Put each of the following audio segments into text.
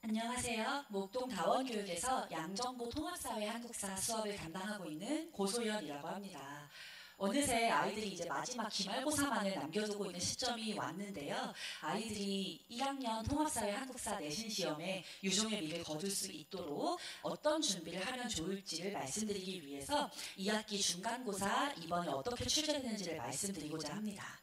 안녕하세요. 목동 다원교육에서 양정보 통합사회 한국사 수업을 담당하고 있는 고소연이라고 합니다. 어느새 아이들이 이제 마지막 기말고사만을 남겨두고 있는 시점이 왔는데요. 아이들이 1학년 통합사회 한국사 내신 시험에 유종의 미를 거둘 수 있도록 어떤 준비를 하면 좋을지를 말씀드리기 위해서 2학기 중간고사 이번에 어떻게 출제되는지를 말씀드리고자 합니다.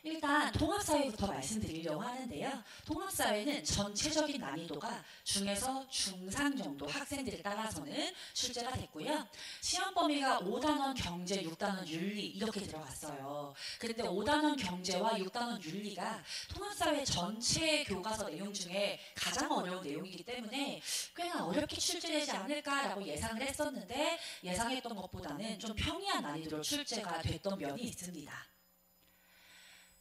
일단 통합사회부터 말씀드리려고 하는데요. 통합사회는 전체적인 난이도가 중에서 중상 정도 학생들에 따라서는 출제가 됐고요. 시험 범위가 5단원 경제, 6단원 윤리 이렇게 들어갔어요. 그런데 5단원 경제와 6단원 윤리가 통합사회 전체 교과서 내용 중에 가장 어려운 내용이기 때문에 꽤나 어렵게 출제되지 않을까라고 예상을 했었는데 예상했던 것보다는 좀 평이한 난이도로 출제가 됐던 면이 있습니다.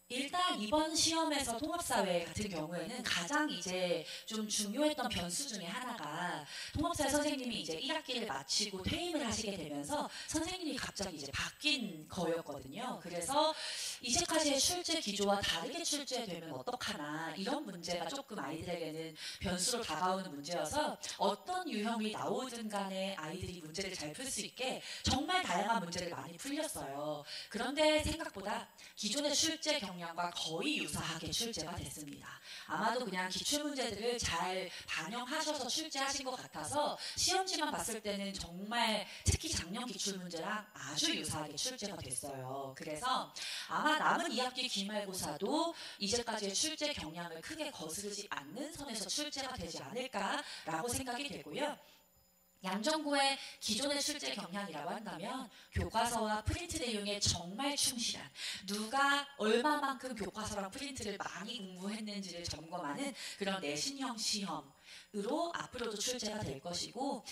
일단 이번 시험에서 통합사회 같은 경우에는 가장 이제 좀 중요했던 변수 중에 하나가 통합사회 선생님이 이제 1학기를 마치고 퇴임을 하시게 되면서 선생님이 갑자기 이제 바뀐 거였거든요. 그래서 이제까지의 출제 기조와 다르게 출제되면 어떡하나 이런 문제가 조금 아이들에게는 변수로 다가오는 문제여서 어떤 유형이 나오든 간에 아이들이 문제를 잘 풀 수 있게 정말 다양한 문제를 많이 풀렸어요. 그런데 생각보다 기존의 출제 경향과 거의 유사하게 출제가 됐습니다. 아마도 그냥 기출문제들을 잘 반영하셔서 출제하신 것 같아서 시험지만 봤을 때는 정말 특히 작년 기출문제랑 아주 유사하게 출제가 됐어요. 그래서 아마 남은 2학기 기말고사도 이제까지의 출제 경향을 크게 거스르지 않는 선에서 출제가 되지 않을까라고 생각이 되고요. 양정고의 기존의 출제 경향이라고 한다면 교과서와 프린트 내용에 정말 충실한 누가 얼마만큼 교과서랑 프린트를 많이 공부했는지를 점검하는 그런 내신형 시험으로 앞으로도 출제가 될 것이고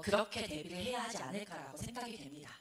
그렇게 대비를 해야 하지 않을까라고 생각이 됩니다.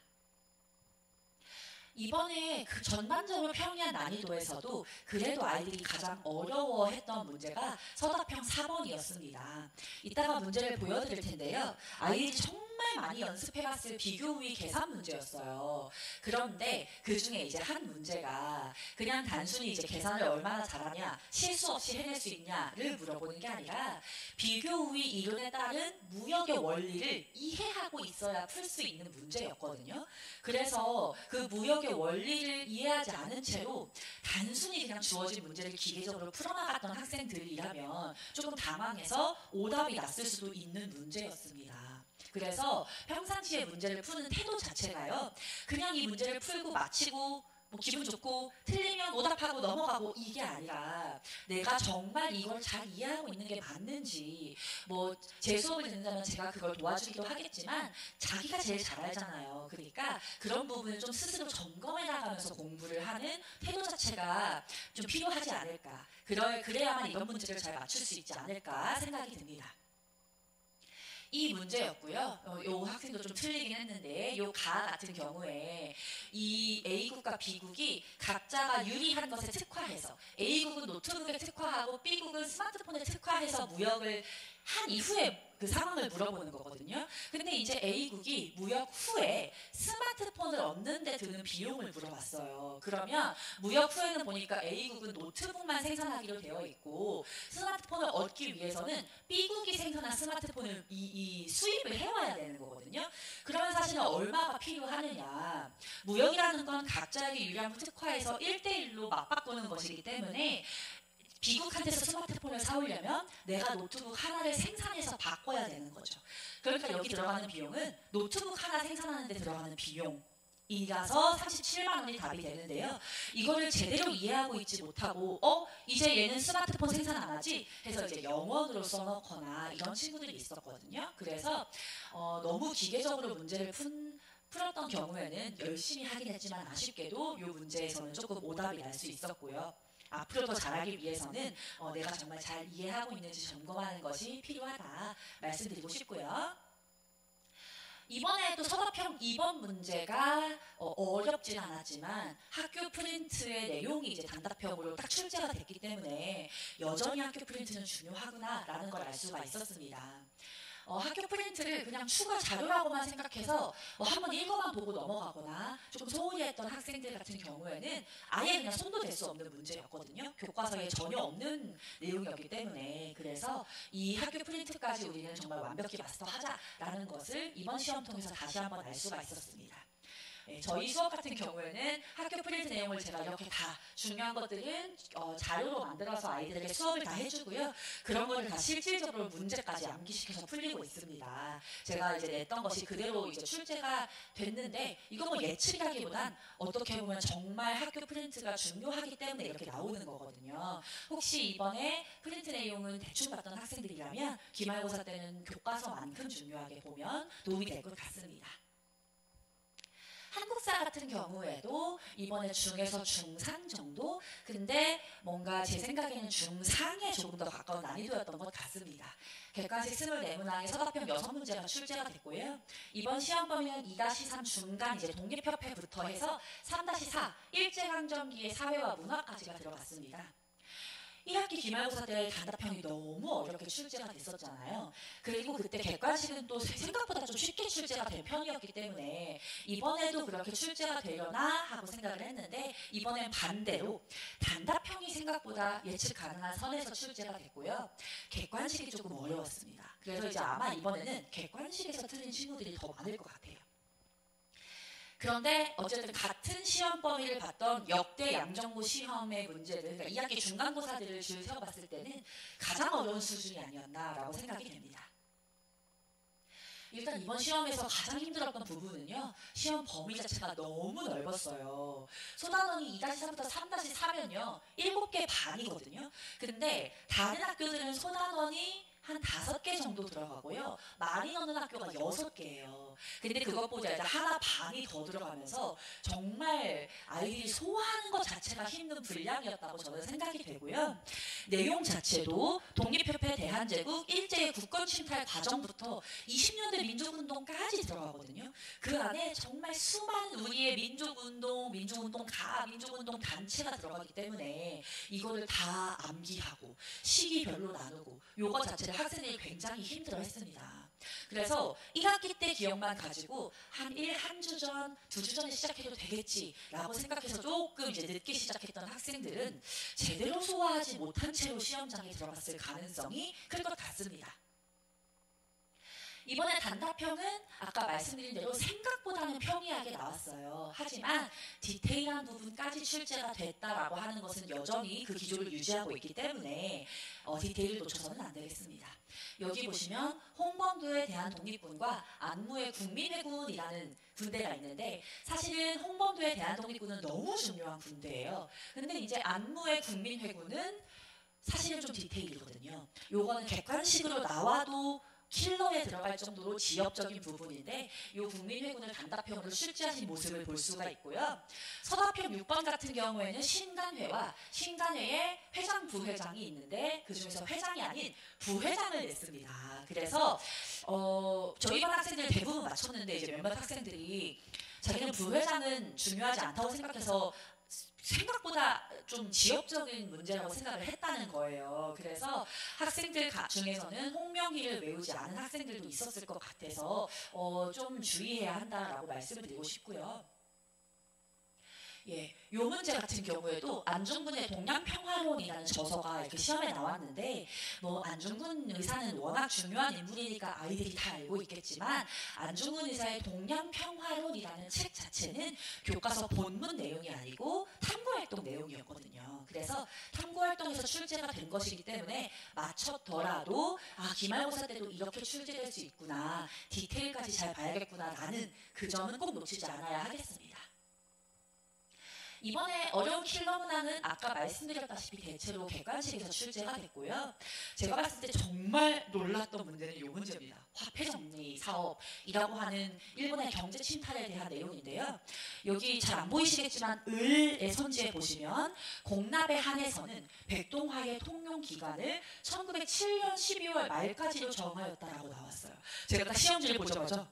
이번에 그 전반적으로 평이한 난이도에서도 그래도 아이들이 가장 어려워했던 문제가 서답형 4번이었습니다. 이따가 문제를 보여드릴 텐데요. 아이들이 정말 많이 연습해봤을 비교우위 계산 문제였어요. 그런데 그 중에 이제 한 문제가 그냥 단순히 이제 계산을 얼마나 잘하냐, 실수 없이 해낼 수 있냐를 물어보는 게 아니라 비교우위 이론에 따른 무역의 원리를 이해하고 있어야 풀 수 있는 문제였거든요. 그래서 그 무역의 원리를 이해하지 않은 채로 단순히 그냥 주어진 문제를 기계적으로 풀어나갔던 학생들이라면 조금 당황해서 오답이 났을 수도 있는 문제였습니다. 그래서 평상시에 문제를 푸는 태도 자체가요. 그냥 이 문제를 풀고 마치고 뭐 기분 좋고 틀리면 오답하고 넘어가고 이게 아니라 내가 정말 이걸 잘 이해하고 있는 게 맞는지 뭐 제 수업을 듣는다면 제가 그걸 도와주기도 하겠지만 자기가 제일 잘 알잖아요. 그러니까 그런 부분을 좀 스스로 점검해 나가면서 공부를 하는 태도 자체가 좀 필요하지 않을까. 그래야만 이런 문제를 잘 맞출 수 있지 않을까 생각이 듭니다. 이 문제였고요. 요 학생도 좀 틀리긴 했는데 요 가 같은 경우에 이 A국과 B국이 각자가 유리한 것에 특화해서 A국은 노트북에 특화하고 B국은 스마트폰에 특화해서 무역을 한 이후에 그 상황을 물어보는 거거든요. 근데 이제 A국이 무역 후에 스마트폰을 얻는 데 드는 비용을 물어봤어요. 그러면 무역 후에는 보니까 A국은 노트북만 생산하기로 되어 있고 스마트폰을 얻기 위해서는 B국이 생산한 스마트폰을 이 수입을 해와야 되는 거거든요. 그러면 사실은 얼마가 필요하느냐. 무역이라는 건 각자에게 유리한 특화해서 1대1로 맞바꾸는 것이기 때문에 B국한테서 스마트폰을 사오려면 내가 노트북 하나를 생산해서 바꿔야 되는 거죠. 그러니까 여기 들어가는 비용은 노트북 하나 생산하는 데 들어가는 비용이라서 37만 원이 답이 되는데요. 이거를 제대로 이해하고 있지 못하고 이제 얘는 스마트폰 생산 안 하지? 해서 이제 영원으로 써놓거나 이런 친구들이 있었거든요. 그래서 너무 기계적으로 문제를 풀었던 경우에는 열심히 하긴 했지만 아쉽게도 이 문제에서는 조금 오답이 날 수 있었고요. 앞으로 더 잘하기 위해서는 내가 정말 잘 이해하고 있는지 점검하는 것이 필요하다 말씀드리고 싶고요. 이번에 또 서답형 2번 문제가 어렵진 않았지만 학교 프린트의 내용이 이제 단답형으로 딱 출제가 됐기 때문에 여전히 학교 프린트는 중요하구나라는 걸 알 수가 있었습니다. 학교 프린트를 그냥 추가 자료라고만 생각해서 한번 읽어만 보고 넘어가거나 조금 소홀히 했던 학생들 같은 경우에는 아예 그냥 손도 댈 수 없는 문제였거든요. 교과서에 전혀 없는 내용이었기 때문에. 그래서 이 학교 프린트까지 우리는 정말 완벽히 마스터하자라는 것을 이번 시험 통해서 다시 한번 알 수가 있었습니다. 네, 저희 수업 같은 경우에는 학교 프린트 내용을 제가 이렇게 다 중요한 것들은 자료로 만들어서 아이들에게 수업을 다 해주고요. 그런 거를 다 실질적으로 문제까지 암기시켜서 풀리고 있습니다. 제가 이제 냈던 것이 그대로 이제 출제가 됐는데 이거 뭐 예측이라기보단 어떻게 보면 정말 학교 프린트가 중요하기 때문에 이렇게 나오는 거거든요. 혹시 이번에 프린트 내용은 대충 봤던 학생들이라면 기말고사 때는 교과서만큼 중요하게 보면 도움이 될 것 같습니다. 한국사 같은 경우에도 이번에 중에서 중상 정도? 근데 뭔가 제 생각에는 중상에 조금 더 가까운 난이도였던 것 같습니다. 객관식 24문항에 서답형 6문제가 출제가 됐고요. 이번 시험 범위는 2-3 중간 이제 독립협회부터 해서 3-4 일제강점기의 사회와 문화까지가 들어갔습니다. 1학기 기말고사 때 단답형이 너무 어렵게 출제가 됐었잖아요. 그리고 그때 객관식은 또 생각보다 좀 쉽게 출제가 된 편이었기 때문에 이번에도 그렇게 출제가 되려나 하고 생각을 했는데 이번엔 반대로 단답형이 생각보다 예측 가능한 선에서 출제가 됐고요. 객관식이 조금 어려웠습니다. 그래서 이제 아마 이번에는 객관식에서 틀린 친구들이 더 많을 것 같아요. 그런데 어쨌든 같은 시험 범위를 봤던 역대 양정모 시험의 문제들, 그러니까 2학기 중간고사들을 줄 세워봤을 때는 가장 어려운 수준이 아니었나라고 생각이 됩니다. 일단 이번 시험에서 가장 힘들었던 부분은요. 시험 범위 자체가 너무 넓었어요. 소단원이 2-3부터 3-4면요. 7개 반이거든요. 근데 다른 학교들은 소단원이 한 5개 정도 들어가고요. 많이 넣는 학교가 6개예요. 근데 그것보다 이제 하나 반이 더 들어가면서 정말 아이들이 소화하는 것 자체가 힘든 분량이었다고 저는 생각이 되고요. 내용 자체도 독립협회 대한제국 일제의 국권 침탈 과정부터 20년대 민족운동까지 들어가거든요. 그 안에 정말 수많은 우리의 민족운동, 민족운동가, 민족운동 단체가 들어가기 때문에 이거를 다 암기하고 시기별로 나누고 요거 자체를 학생들이 굉장히 힘들어했습니다. 그래서 1학기 때 기억만 가지고 한 주 전, 2주 전에 시작해도 되겠지라고 생각해서 조금 이제 늦게 시작했던 학생들은 제대로 소화하지 못한 채로 시험장에 들어갔을 가능성이 클 것 같습니다. 이번에 단답형은 아까 말씀드린 대로 생각보다는 평이하게 나왔어요. 하지만 디테일한 부분까지 출제가 됐다라고 하는 것은 여전히 그 기조를 유지하고 있기 때문에 디테일을 놓쳐서는 안 되겠습니다. 여기 보시면 홍범도에 대한 독립군과 안무의 국민회군이라는 군대가 있는데 사실은 홍범도에 대한 독립군은 너무 중요한 군대예요. 근데 이제 안무의 국민회군은 사실은 좀 디테일이거든요. 요거는 객관식으로 나와도 킬러에 들어갈 정도로 지역적인 부분인데 이 국민회군을 단답형으로 출제하신 모습을 볼 수가 있고요. 서답형 6번 같은 경우에는 신간회와 신간회에 회장, 부회장이 있는데 그중에서 회장이 아닌 부회장을 냈습니다. 그래서 저희 반 학생들 대부분 맞췄는데 이제 몇몇 학생들이 자기는 부회장은 중요하지 않다고 생각해서 생각보다 좀 지역적인 문제라고 생각을 했다는 거예요. 그래서 학생들 중에서는 홍명희를 외우지 않은 학생들도 있었을 것 같아서 좀 주의해야 한다라고 말씀을 드리고 싶고요. 예, 요 문제 같은 경우에도 안중근의 동양평화론이라는 저서가 이렇게 시험에 나왔는데 뭐 안중근 의사는 워낙 중요한 인물이니까 아이들이 다 알고 있겠지만 안중근 의사의 동양평화론이라는 책 자체는 교과서 본문 내용이 아니고 탐구활동 내용이었거든요. 그래서 탐구활동에서 출제가 된 것이기 때문에 맞췄더라도 기말고사 때도 이렇게 출제될 수 있구나, 디테일까지 잘 봐야겠구나라는 그 점은 꼭 놓치지 않아야 하겠습니다. 이번에 어려운 킬러 문항은 아까 말씀드렸다시피 대체로 객관식에서 출제가 됐고요. 제가 봤을 때 정말 놀랐던 문제는 이 문제입니다. 화폐정리 사업이라고 하는 일본의 경제 침탈에 대한 내용인데요. 여기 잘 안 보이시겠지만 을의 선지에 보시면 공납에 한해서는 백동화의 통용 기간을 1907년 12월 말까지로 정하였다라고 나왔어요. 제가 딱 시험지를 보자마자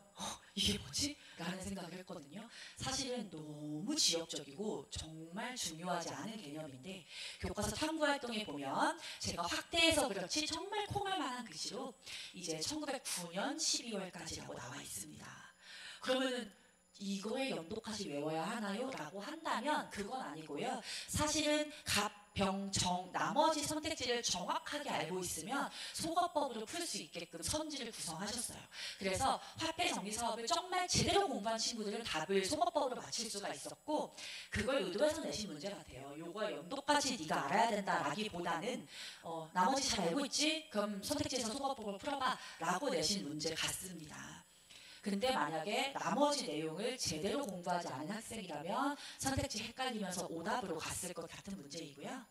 이게 뭐지? 라는 생각을 했거든요. 사실은 너무 지역적이고 정말 중요하지 않은 개념인데 교과서 탐구활동에 보면 제가 확대해서 그렇지 정말 콩알만한 글씨로 이제 1909년 12월까지라고 나와 있습니다. 그러면 이거에 연도까지 외워야 하나요? 라고 한다면 그건 아니고요. 사실은 갑, 병, 정 나머지 선택지를 정확하게 알고 있으면 속어법으로 풀 수 있게끔 선지를 구성하셨어요. 그래서 화폐 정리 사업을 정말 제대로 공부한 친구들은 답을 속어법으로 맞힐 수가 있었고 그걸 의도해서 내신 문제 같아요. 요거 연도까지 네가 알아야 된다라기보다는 나머지 잘 알고 있지? 그럼 선택지에서 속어법을 풀어봐 라고 내신 문제 같습니다. 근데 만약에 나머지 내용을 제대로 공부하지 않은 학생이라면 선택지 헷갈리면서 오답으로 갔을 것 같은 문제이고요.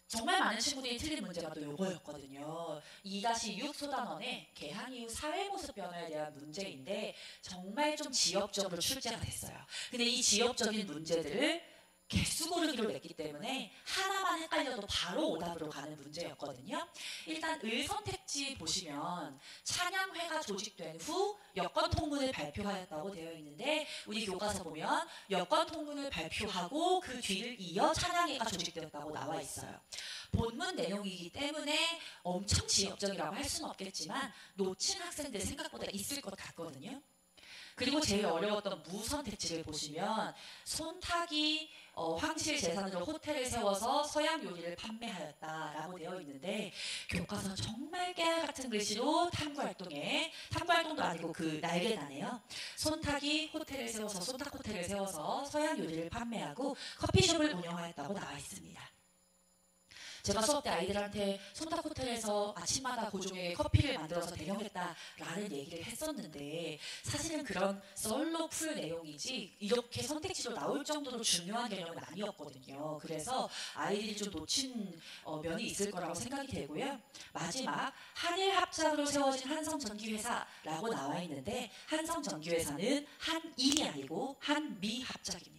정말 많은 친구들이 틀린 문제가 또 요거였거든요. 2-6 소단원의 개항 이후 사회 모습 변화에 대한 문제인데 정말 좀 지역적으로 출제가 됐어요. 근데 이 지역적인 문제들을 개수 고르기로 냈기 때문에 하나만 헷갈려도 바로 오답으로 가는 문제였거든요. 일단 을 선택지 보시면 찬양회가 조직된 후 여권 통문을 발표하였다고 되어 있는데 우리 교과서 보면 여권 통문을 발표하고 그 뒤를 이어 찬양회가 조직되었다고 나와 있어요. 본문 내용이기 때문에 엄청 지역적이라고 할 수는 없겠지만 놓친 학생들 생각보다 있을 것 같거든요. 그리고 제일 어려웠던 무 선택지를 보시면 손탁이 황실 재산으로 호텔을 세워서 서양 요리를 판매하였다라고 되어 있는데 교과서 정말 깨알 같은 글씨로 탐구활동도 아니고 그 날개다네요. 손탁이 호텔을 세워서 손탁 호텔을 세워서 서양 요리를 판매하고 커피숍을 운영하였다고 나와 있습니다. 제가 수업 때 아이들한테 손탁 호텔에서 아침마다 고종에게 커피를 만들어서 대령했다라는 얘기를 했었는데 사실은 그런 썰로 풀 내용이지 이렇게 선택지로 나올 정도로 중요한 개념은 아니었거든요. 그래서 아이들이 좀 놓친 면이 있을 거라고 생각이 되고요. 마지막 한일 합작으로 세워진 한성전기회사라고 나와 있는데 한성전기회사는 한일이 아니고 한미 합작입니다.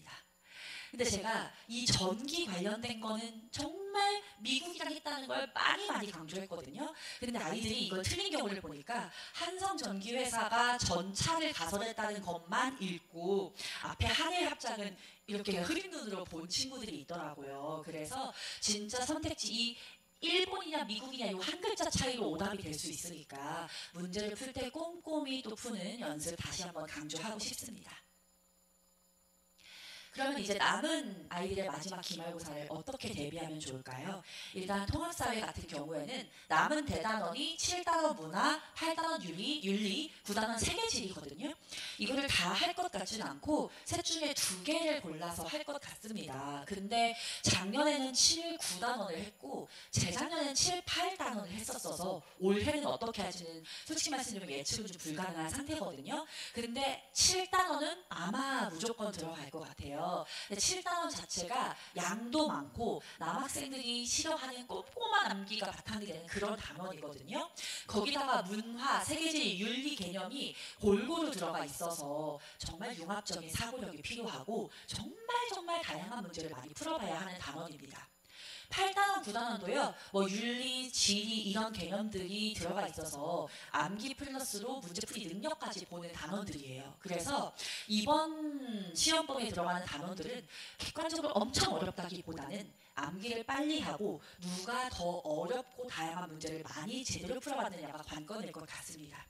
근데 제가 이 전기 관련된 거는 정말 미국이랑 했다는 걸 많이 강조했거든요. 근데 아이들이 이걸 틀린 경우를 보니까 한성전기회사가 전차를 가설했다는 것만 읽고 앞에 한일합작은 이렇게 흐린 눈으로 본 친구들이 있더라고요. 그래서 진짜 선택지 이 일본이냐 미국이냐 이 한 글자 차이로 오답이 될 수 있으니까 문제를 풀 때 꼼꼼히 또 푸는 연습 다시 한번 강조하고 싶습니다. 그러면 이제 남은 아이들의 마지막 기말고사를 어떻게 대비하면 좋을까요? 일단 통합사회 같은 경우에는 남은 대단원이 7단원 문화, 8단원 윤리, 9단원 세계지리거든요. 이거를 다 할 것 같지는 않고 셋 중에 2개를 골라서 할 것 같습니다. 근데 작년에는 7, 9단원을 했고 재작년에는 7, 8단원을 했었어서 올해는 어떻게 할지는 솔직히 말씀드리면 예측은 좀 불가능한 상태거든요. 근데 7단원은 아마 무조건 들어갈 것 같아요. 7단원 자체가 양도 많고 남학생들이 싫어하는 꼼꼼한 암기가 바탕이 되는 그런 단원이거든요. 거기다가 문화, 세계지리, 윤리 개념이 골고루 들어가 있어서 정말 융합적인 사고력이 필요하고 정말 다양한 문제를 많이 풀어봐야 하는 단원입니다. 8단원, 9단원도요. 윤리, 지리 이런 개념들이 들어가 있어서 암기 플러스로 문제풀이 능력까지 보는 단원들이에요. 그래서 이번 시험범위에 들어가는 단원들은 객관적으로 엄청 어렵다기보다는 암기를 빨리 하고 누가 더 어렵고 다양한 문제를 많이 제대로 풀어봤느냐가 관건일 것 같습니다.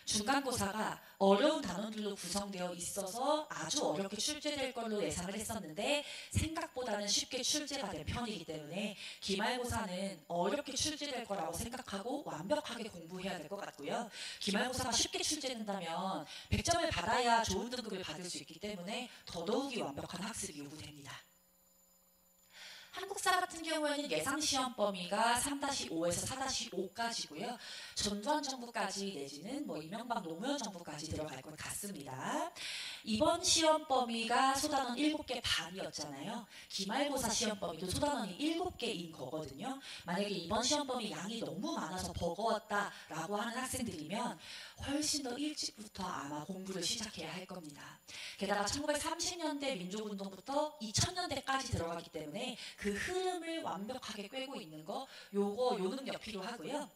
중간고사가 어려운 단원들로 구성되어 있어서 아주 어렵게 출제될 걸로 예상을 했었는데 생각보다는 쉽게 출제가 된 편이기 때문에 기말고사는 어렵게 출제될 거라고 생각하고 완벽하게 공부해야 될 것 같고요. 기말고사가 쉽게 출제된다면 100점을 받아야 좋은 등급을 받을 수 있기 때문에 더더욱이 완벽한 학습이 요구됩니다. 한국사 같은 경우에는 예상 시험 범위가 3-5에서 4-5까지고요. 전두환 정부까지 내지는 이명박 노무현 정부까지 들어갈 것 같습니다. 이번 시험 범위가 소단원 7개 반이었잖아요. 기말고사 시험 범위도 소단원이 7개인 거거든요. 만약에 이번 시험 범위 양이 너무 많아서 버거웠다라고 하는 학생들이면 훨씬 더 일찍부터 아마 공부를 시작해야 할 겁니다. 게다가 1930년대 민족운동부터 2000년대까지 들어가기 때문에 그 흐름을 완벽하게 꿰고 있는 거, 요 능력 필요하고요.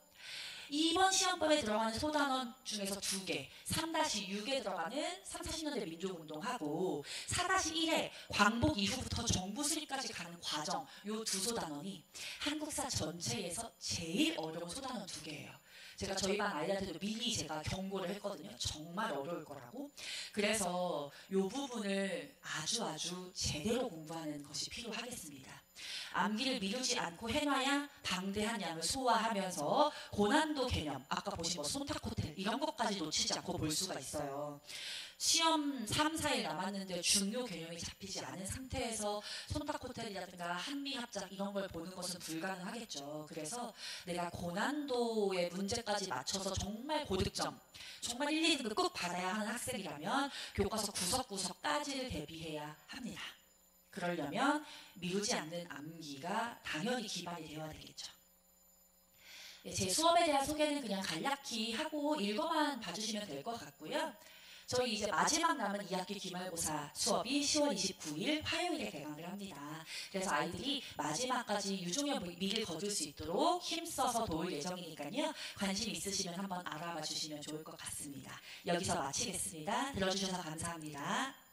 이번 시험범에 들어가는 소단원 중에서 2개, 3-6에 들어가는 3, 40년대 민족운동하고 4-1에 광복 이후부터 정부 수립까지 가는 과정, 요 2소단원이 한국사 전체에서 제일 어려운 소단원 2개예요. 제가 저희 반 아이들한테도 미리 제가 경고를 했거든요. 정말 어려울 거라고. 그래서 요 부분을 아주 제대로 공부하는 것이 필요하겠습니다. 암기를 미루지 않고 해놔야 방대한 양을 소화하면서 고난도 개념, 아까 보신 뭐 손탁호텔 이런 것까지 놓치지 않고 볼 수가 있어요. 시험 3, 4일 남았는데 중요 개념이 잡히지 않은 상태에서 손탁호텔이라든가 한미합작 이런 걸 보는 것은 불가능하겠죠. 그래서 내가 고난도의 문제까지 맞춰서 정말 고득점, 정말 1, 2등급 꼭 받아야 하는 학생이라면 교과서 구석구석까지를 대비해야 합니다. 그러려면 미루지 않는 암기가 당연히 기반이 되어야 되겠죠. 제 수업에 대한 소개는 그냥 간략히 하고 읽어만 봐주시면 될 것 같고요. 저희 이제 마지막 남은 2학기 기말고사 수업이 10월 29일 화요일에 개강을 합니다. 그래서 아이들이 마지막까지 유종의 미를 거둘 수 있도록 힘써서 도울 예정이니까요. 관심 있으시면 한번 알아봐 주시면 좋을 것 같습니다. 여기서 마치겠습니다. 들어주셔서 감사합니다.